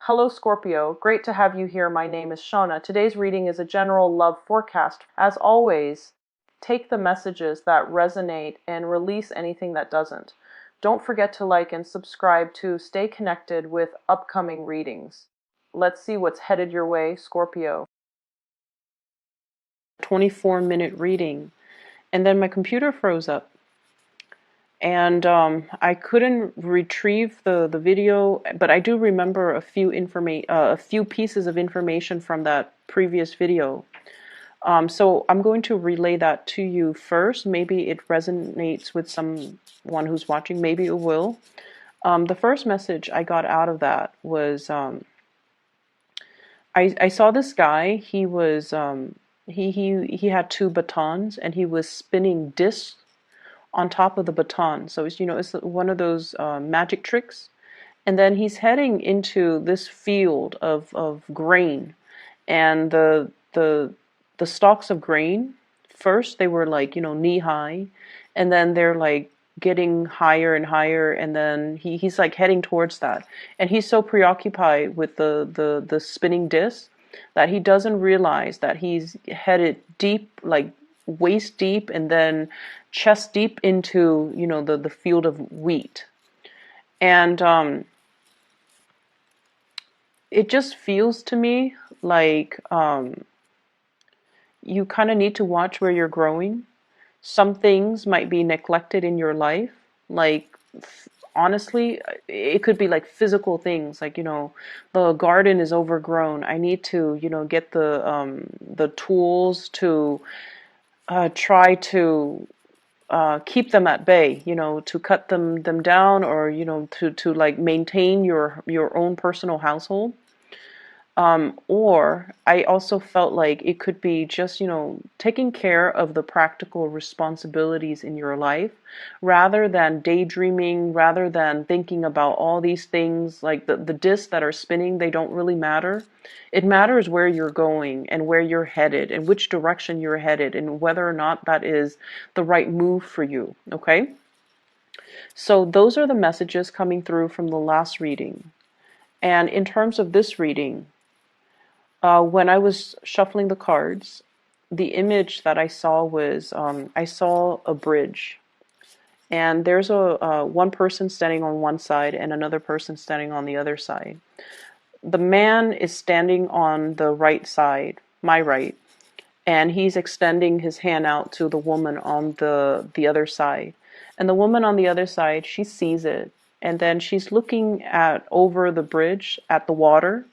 Hello Scorpio, great to have you here. My name is Shauna. Today's reading is a general love forecast. As always, take the messages that resonate and release anything that doesn't. Don't forget to like and subscribe to stay connected with upcoming readings. Let's see what's headed your way, Scorpio. 24-minute reading, and then my computer froze up. And I couldn't retrieve the video, but I do remember a few pieces of information from that previous video. So I'm going to relay that to you first. Maybe it resonates with someone who's watching. Maybe it will. The first message I got out of that was I saw this guy. He was he had two batons, and he was spinning discs on top of the baton. So it's one of those magic tricks. And then he's heading into this field of grain, and the stalks of grain, first they were like knee high, and then they're like getting higher and higher, and then he's like heading towards that, and he's so preoccupied with the spinning disc that he doesn't realize that he's headed deep, like waist deep, and then chest deep into the field of wheat. And it just feels to me like you kind of need to watch where you're growing. Some things might be neglected in your life, like honestly it could be like physical things, like the garden is overgrown. I need to get the tools to try to keep them at bay, to cut them down, or to like maintain your own personal household. Or I also felt like it could be just taking care of the practical responsibilities in your life, rather than daydreaming, rather than thinking about all these things. Like the discs that are spinning, they don't really matter. It matters where you're going and where you're headed and which direction you're headed, and whether or not that is the right move for you. Okay, so those are the messages coming through from the last reading. And in terms of this reading, when I was shuffling the cards, the image that I saw was I saw a bridge, and there's a one person standing on one side and another person standing on the other side. The man is standing on the right side, my right, and he's extending his hand out to the woman on the other side. And the woman on the other side, she sees it, and then she's looking at over the bridge at the water.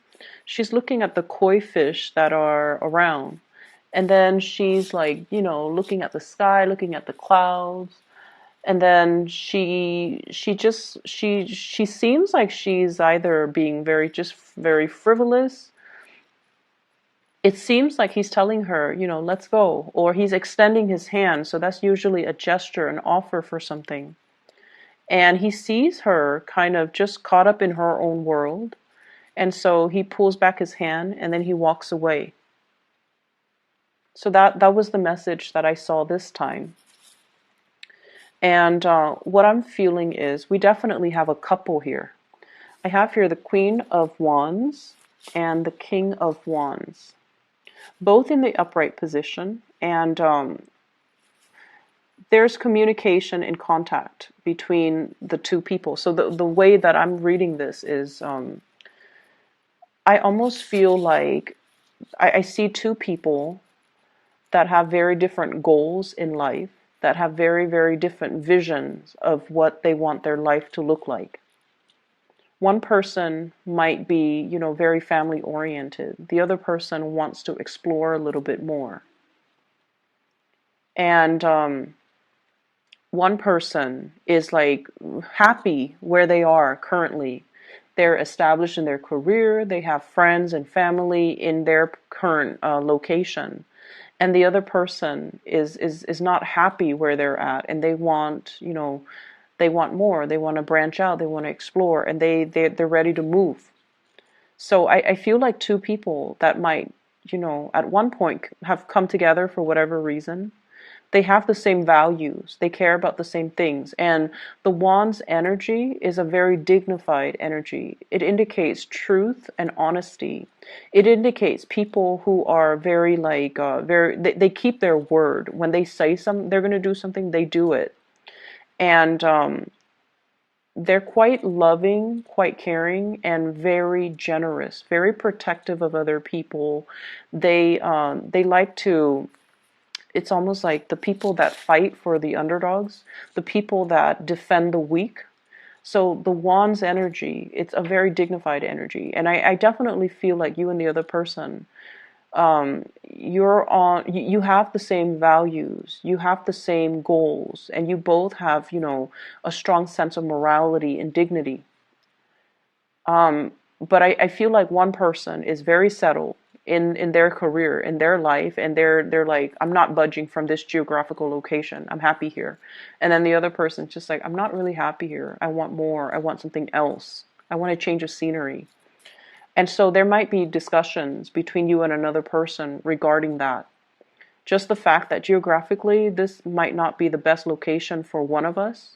She's looking at the koi fish that are around. And then she's like, looking at the sky, looking at the clouds. And then she seems like she's either being very frivolous. It seems like he's telling her, let's go, or he's extending his hand. So that's usually a gesture, an offer for something. And he sees her kind of just caught up in her own world. And so he pulls back his hand, and then he walks away. So that was the message that I saw this time. And what I'm feeling is we definitely have a couple here. I have here the Queen of Wands and the King of Wands, both in the upright position. And there's communication and contact between the two people. So the way that I'm reading this is I almost feel like I see two people that have very different goals in life, that have very, very different visions of what they want their life to look like. One person might be, very family oriented. The other person wants to explore a little bit more. And one person is like happy where they are currently. They're established in their career. They have friends and family in their current location. And the other person is not happy where they're at, and they want, they want more. They want to branch out. They want to explore, and they're ready to move. So I feel like two people that might, at one point have come together for whatever reason, They have the same values. They care about the same things. And the wand's energy is a very dignified energy. It indicates truth and honesty. It indicates people who are very they keep their word. When they say something, they're going to do something, they do it. And they're quite loving, quite caring, and very generous, very protective of other people. They like to, it's almost like the people that fight for the underdogs, the people that defend the weak. So the wand's energy, it's a very dignified energy. And I definitely feel like you and the other person, you have the same values, you have the same goals, and you both have, a strong sense of morality and dignity. But I feel like one person is very settled in their career, in their life, and they're like, I'm not budging from this geographical location. I'm happy here. And then the other person's just like, I'm not really happy here. I want more. I want something else. I want a change of scenery. And so there might be discussions between you and another person regarding that. Just the fact that geographically this might not be the best location for one of us.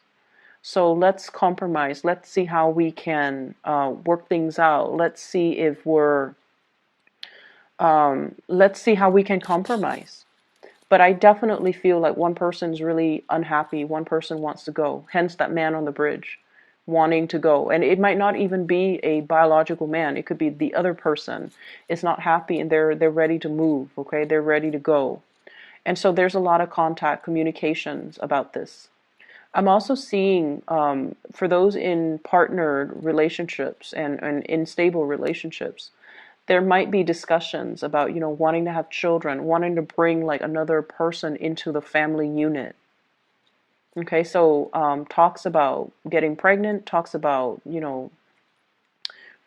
So let's compromise. Let's see how we can work things out. Let's see how we can compromise. But I definitely feel like one person's really unhappy. One person wants to go. Hence that man on the bridge wanting to go. And it might not even be a biological man. It could be the other person is not happy and they're ready to move. Okay, they're ready to go. And so there's a lot of contact, communications about this. I'm also seeing for those in partnered relationships and in stable relationships, there might be discussions about, wanting to have children, wanting to bring like another person into the family unit. Okay, so talks about getting pregnant, talks about,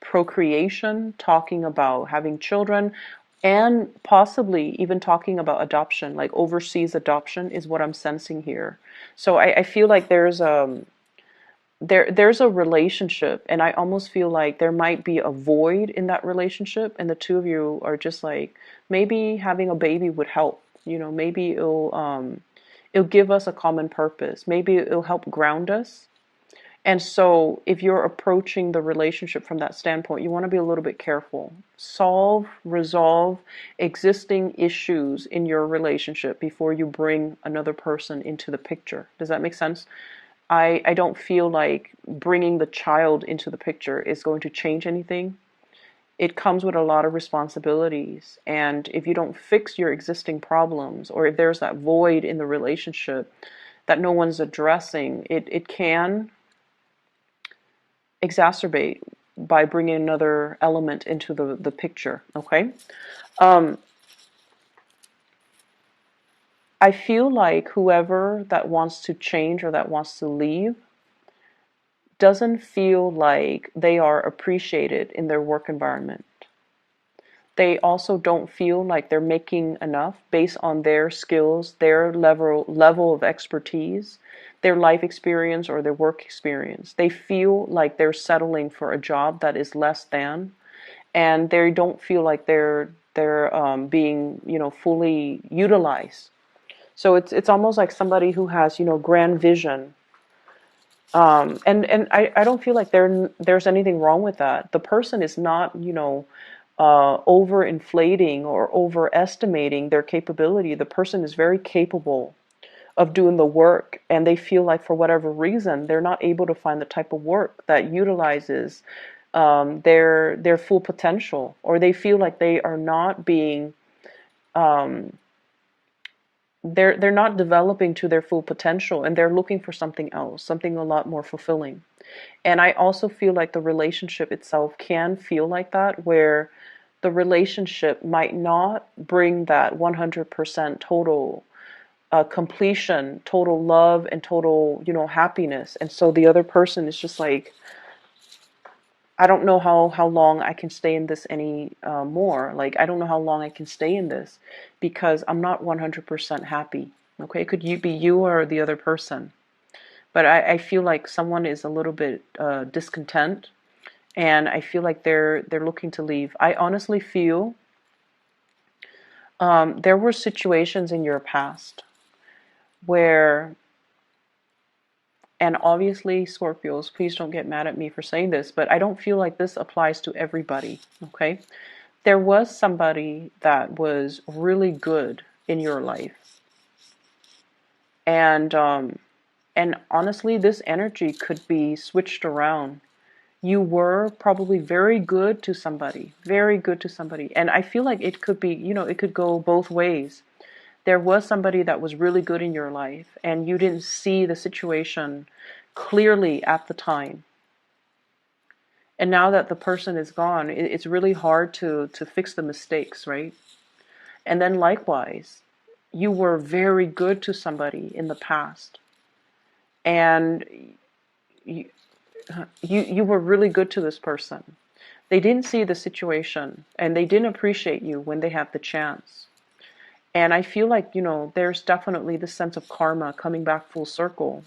procreation, talking about having children, and possibly even talking about adoption, like overseas adoption is what I'm sensing here. So I feel like there's a relationship, and I almost feel like there might be a void in that relationship, and the two of you are just like, maybe having a baby would help. Maybe it'll give us a common purpose. Maybe it'll help ground us. And so if you're approaching the relationship from that standpoint, you want to be a little bit careful. Resolve existing issues in your relationship before you bring another person into the picture. Does that make sense? I don't feel like bringing the child into the picture is going to change anything. It comes with a lot of responsibilities. And if you don't fix your existing problems, or if there's that void in the relationship that no one's addressing, it can exacerbate by bringing another element into the picture. Okay. I feel like whoever that wants to change or that wants to leave doesn't feel like they are appreciated in their work environment. They also don't feel like they're making enough based on their skills, their level of expertise, their life experience or their work experience. They feel like they're settling for a job that is less than, and they don't feel like they're being fully utilized. So it's almost like somebody who has grand vision. And I don't feel like there's anything wrong with that. The person is not overinflating or overestimating their capability. The person is very capable of doing the work, and they feel like for whatever reason they're not able to find the type of work that utilizes their full potential, or they feel like they are not being they're not developing to their full potential, and they're looking for something else, something a lot more fulfilling. And I also feel like the relationship itself can feel like that, where the relationship might not bring that 100% total completion, total love, and total, happiness. And so the other person is just like, I don't know how long I can stay in this any more. Like, I don't know how long I can stay in this because I'm not 100% happy. Okay, could you be you or the other person? But I feel like someone is a little bit discontent, and I feel like they're looking to leave. I honestly feel there were situations in your past where, and obviously, Scorpios, please don't get mad at me for saying this, but I don't feel like this applies to everybody, okay? There was somebody that was really good in your life. And honestly, this energy could be switched around. You were probably very good to somebody, very good to somebody. And I feel like it could be, it could go both ways. There was somebody that was really good in your life, and you didn't see the situation clearly at the time. And now that the person is gone, it's really hard to fix the mistakes, right? And then likewise, you were very good to somebody in the past, and you, you were really good to this person. They didn't see the situation, and they didn't appreciate you when they had the chance. And I feel like, there's definitely this sense of karma coming back full circle,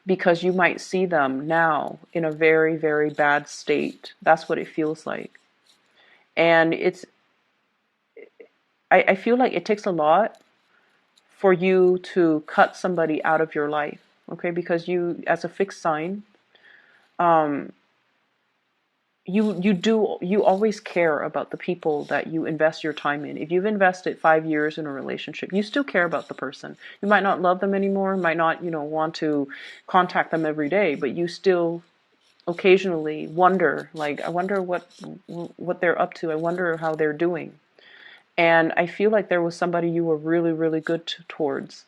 because you might see them now in a very, very bad state. That's what it feels like. And I feel like it takes a lot for you to cut somebody out of your life, okay? Because you, as a fixed sign, um, you always care about the people that you invest your time in. If you've invested 5 years in a relationship, you still care about the person. You might not love them anymore, might not, want to contact them every day, but you still occasionally wonder, like, I wonder what they're up to. I wonder how they're doing. And I feel like there was somebody you were really, really good towards,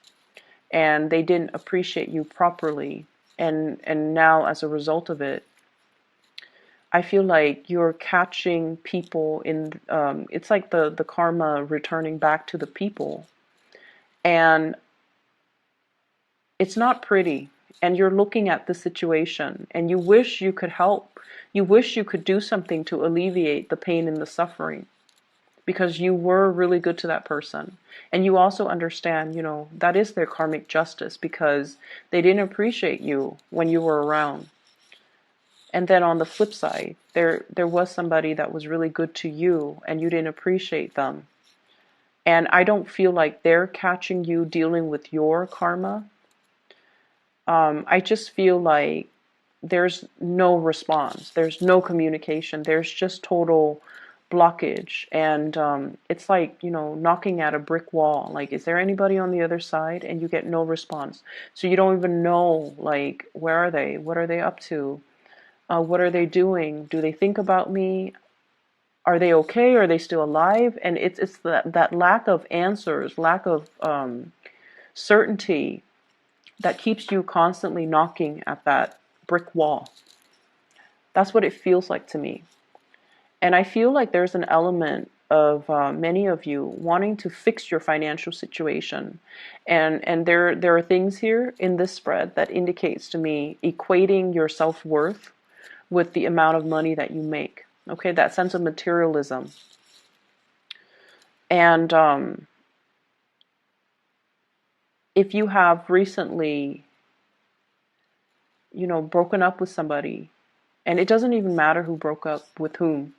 and they didn't appreciate you properly. And now, as a result of it, I feel like you're catching people in, it's like the karma returning back to the people. And it's not pretty. And you're looking at the situation, and you wish you could help. You wish you could do something to alleviate the pain and the suffering, because you were really good to that person. And you also understand, that is their karmic justice, because they didn't appreciate you when you were around. And then on the flip side, there was somebody that was really good to you, and you didn't appreciate them. And I don't feel like they're catching you dealing with your karma. I just feel like there's no response. There's no communication. There's just total blockage. And it's like, knocking at a brick wall. Like, is there anybody on the other side? And you get no response. So you don't even know, like, where are they? What are they up to? What are they doing? Do they think about me? Are they okay? Are they still alive? And it's that lack of answers, lack of certainty, that keeps you constantly knocking at that brick wall. That's what it feels like to me. And I feel like there's an element of many of you wanting to fix your financial situation. And there are things here in this spread that indicates to me equating your self-worth with the amount of money that you make. Okay, that sense of materialism. And if you have recently, broken up with somebody, and it doesn't even matter who broke up with whom,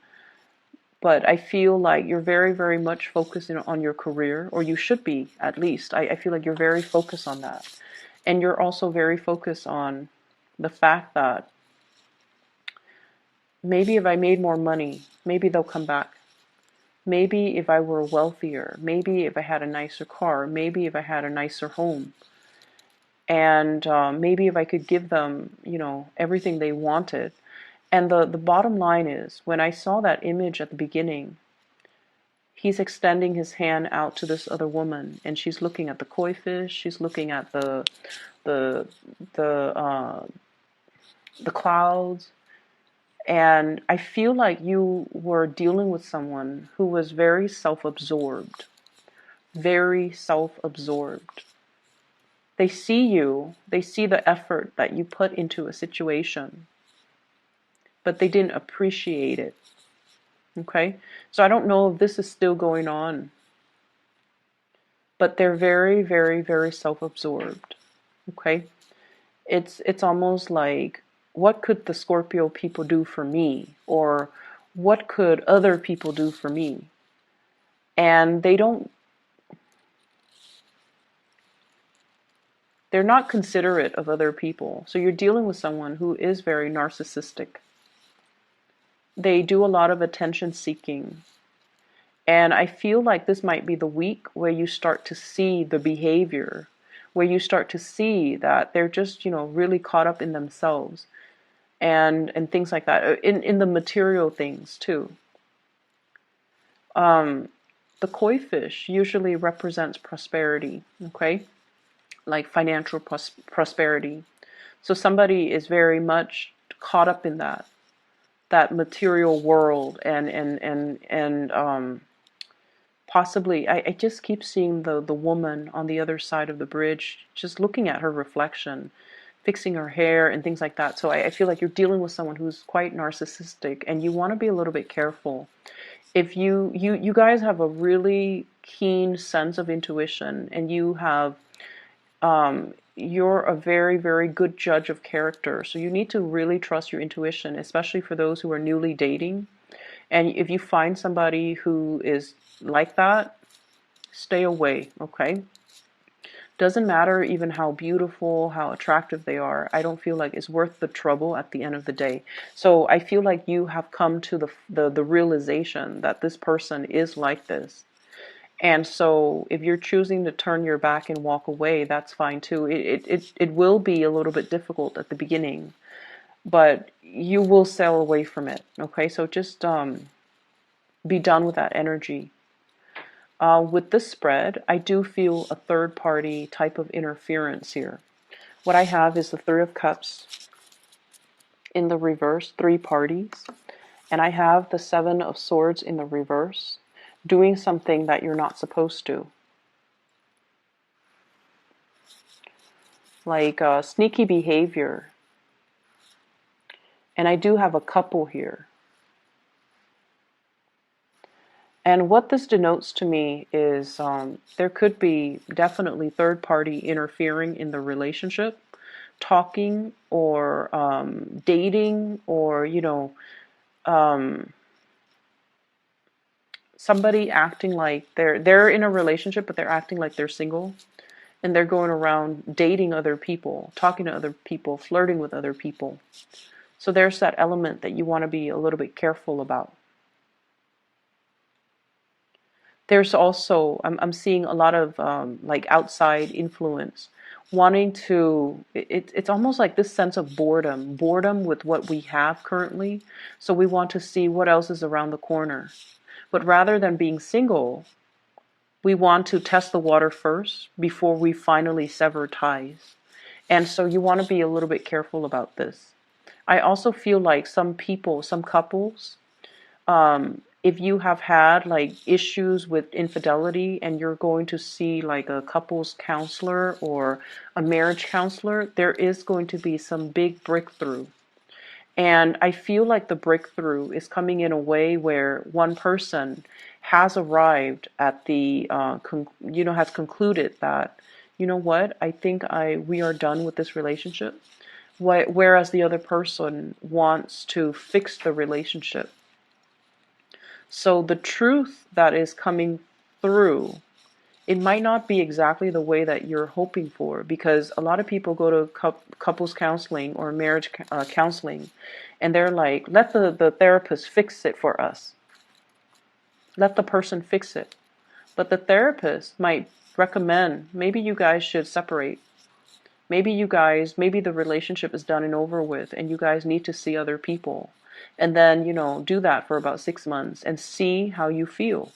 but I feel like you're very, very much focused on your career, or you should be, at least. I feel like you're very focused on that. And you're also very focused on the fact that maybe if I made more money, maybe they'll come back. Maybe if I were wealthier, maybe if I had a nicer car, maybe if I had a nicer home, and maybe if I could give them, everything they wanted. And the bottom line is, when I saw that image at the beginning, he's extending his hand out to this other woman, and she's looking at the koi fish, she's looking at the the the clouds. And I feel like you were dealing with someone who was very self-absorbed, very self-absorbed. They see you, they see the effort that you put into a situation, but they didn't appreciate it. Okay? So I don't know if this is still going on, but they're very, very, very self-absorbed. Okay? It's almost like, what could the Scorpio people do for me? Or what could other people do for me? And they don't, They're not considerate of other people. So you're dealing with someone who is very narcissistic. They do a lot of attention seeking. And I feel like this might be the week where you start to see the behavior, where you start to see that they're just, really caught up in themselves and things like that, in the material things too. The koi fish usually represents prosperity, okay? Like financial prosperity. So somebody is very much caught up in that material world and possibly I just keep seeing the woman on the other side of the bridge just looking at her reflection, fixing her hair and things like that. So I feel like you're dealing with someone who's quite narcissistic, and you want to be a little bit careful. If you guys have a really keen sense of intuition, and you're a very, very good judge of character. So you need to really trust your intuition, especially for those who are newly dating. And if you find somebody who is like that, stay away, okay? Doesn't matter even how beautiful, how attractive they are. I don't feel like it's worth the trouble at the end of the day. So I feel like you have come to the realization that this person is like this. And so if you're choosing to turn your back and walk away, that's fine too. It will be a little bit difficult at the beginning, but you will sail away from it. Okay, so just be done with that energy. With this spread, I do feel a third party type of interference here. What I have is the Three of Cups in the reverse, three parties, and I have the Seven of Swords in the reverse, doing something that you're not supposed to. Like sneaky behavior. And I do have a couple here. And what this denotes to me is there could be definitely third party interfering in the relationship, talking or dating, or, somebody acting like they're in a relationship, but they're acting like they're single. And they're going around dating other people, talking to other people, flirting with other people. So there's that element that you want to be a little bit careful about. There's also, I'm seeing a lot of like outside influence, wanting to, it's almost like this sense of boredom with what we have currently. So we want to see what else is around the corner. But rather than being single, we want to test the water first before we finally sever ties. And so you want to be a little bit careful about this. I also feel like some people, some couples, if you have had like issues with infidelity and you're going to see like a couples counselor or a marriage counselor, there is going to be some big breakthrough. And I feel like the breakthrough is coming in a way where one person has arrived at the, has concluded that, you know what, I think we are done with this relationship. Whereas the other person wants to fix the relationship. So the truth that is coming through, it might not be exactly the way that you're hoping for, because a lot of people go to couples counseling or marriage counseling, and they're like, let the therapist fix it for us. Let the person fix it. But the therapist might recommend, maybe you guys should separate. Maybe the relationship is done and over with, and you guys need to see other people. And then, do that for about 6 months and see how you feel.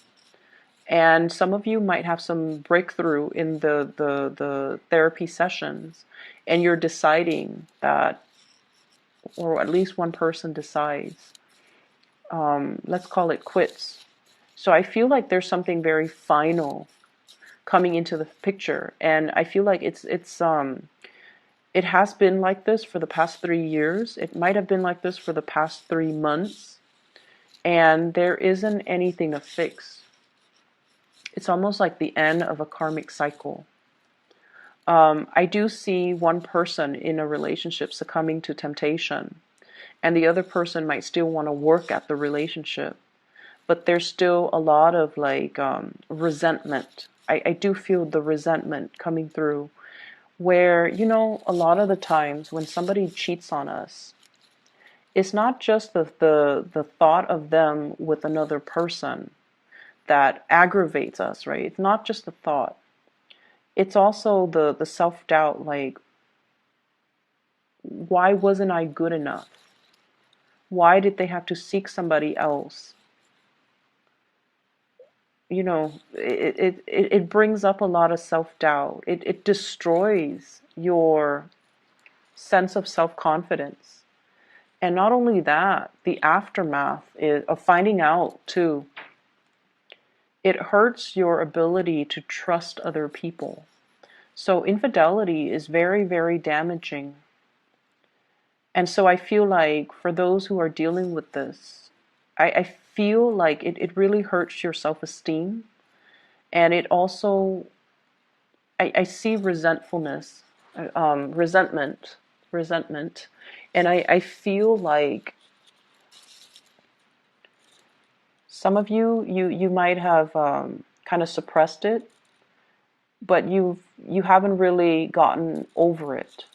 And some of you might have some breakthrough in the therapy sessions, and you're deciding that, or at least one person decides, let's call it quits. So I feel like there's something very final coming into the picture, and I feel like it has been like this for the past 3 years. It might have been like this for the past 3 months, and there isn't anything to fix. It's almost like the end of a karmic cycle. I do see one person in a relationship succumbing to temptation, and the other person might still want to work at the relationship, but there's still a lot of like resentment. I do feel the resentment coming through, where, a lot of the times when somebody cheats on us, it's not just the thought of them with another person that aggravates us, right? It's not just the thought. It's also the self-doubt, like, why wasn't I good enough? Why did they have to seek somebody else? It brings up a lot of self-doubt. It destroys your sense of self-confidence. And not only that, the aftermath of finding out too, it hurts your ability to trust other people. So infidelity is very, very damaging. And so I feel like for those who are dealing with this, I feel like it really hurts your self-esteem. And it also, I see resentfulness, resentment. And I feel like some of you might have kind of suppressed it, but you haven't really gotten over it.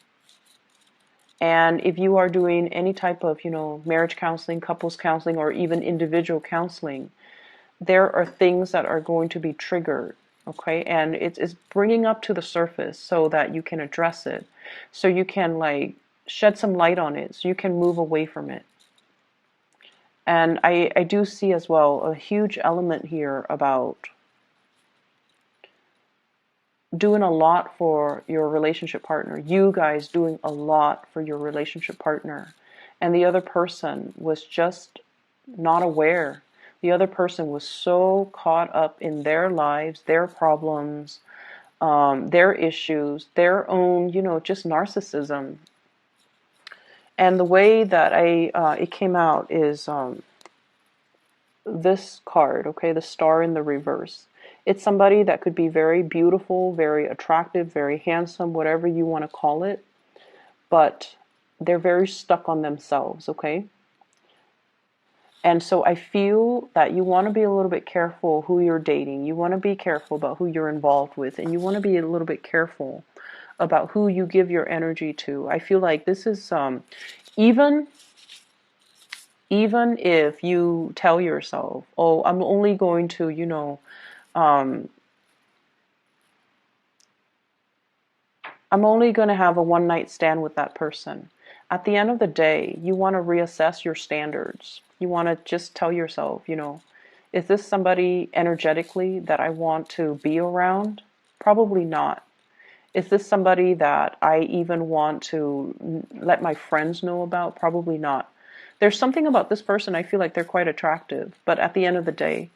And if you are doing any type of, marriage counseling, couples counseling, or even individual counseling, there are things that are going to be triggered, okay? And it's bringing up to the surface so that you can address it, so you can like shed some light on it, so you can move away from it. And I do see as well a huge element here about doing a lot for your relationship partner, you guys doing a lot for your relationship partner, and the other person was just not aware. The other person was so caught up in their lives, their problems, their issues, their own, just narcissism. And the way that it came out is this card, okay, the star in the reverse. It's somebody that could be very beautiful, very attractive, very handsome, whatever you want to call it, but they're very stuck on themselves, okay? And so I feel that you want to be a little bit careful who you're dating. You want to be careful about who you're involved with, and you want to be a little bit careful about who you give your energy to. I feel like this is even if you tell yourself, oh, I'm only going to, I'm only going to have a one night stand with that person. At the end of the day, you want to reassess your standards. You want to just tell yourself, is this somebody energetically that I want to be around? Probably not. Is this somebody that I even want to let my friends know about? Probably not. There's something about this person, I feel like they're quite attractive, but at the end of the day,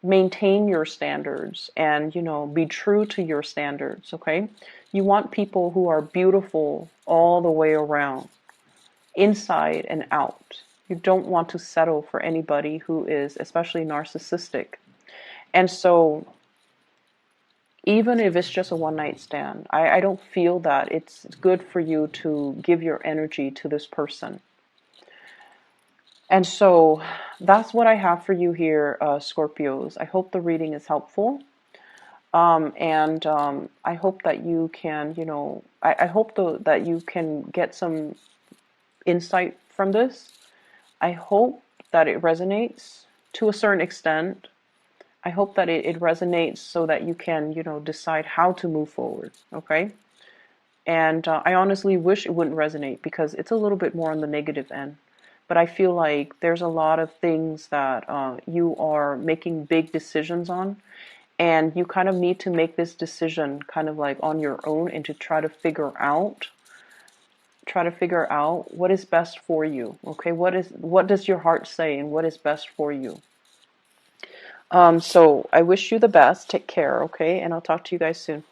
maintain your standards and, be true to your standards, okay? You want people who are beautiful all the way around, inside and out. You don't want to settle for anybody who is especially narcissistic. And so even if it's just a one night stand, I don't feel that it's good for you to give your energy to this person. And so that's what I have for you here, Scorpios. I hope the reading is helpful. And I hope that you can, I hope that you can get some insight from this. I hope that it resonates to a certain extent. I hope that it resonates so that you can, decide how to move forward, okay? And I honestly wish it wouldn't resonate because it's a little bit more on the negative end. But I feel like there's a lot of things that you are making big decisions on, and you kind of need to make this decision kind of like on your own and to try to figure out what is best for you. Okay, what does your heart say and what is best for you? So I wish you the best. Take care, okay? And I'll talk to you guys soon.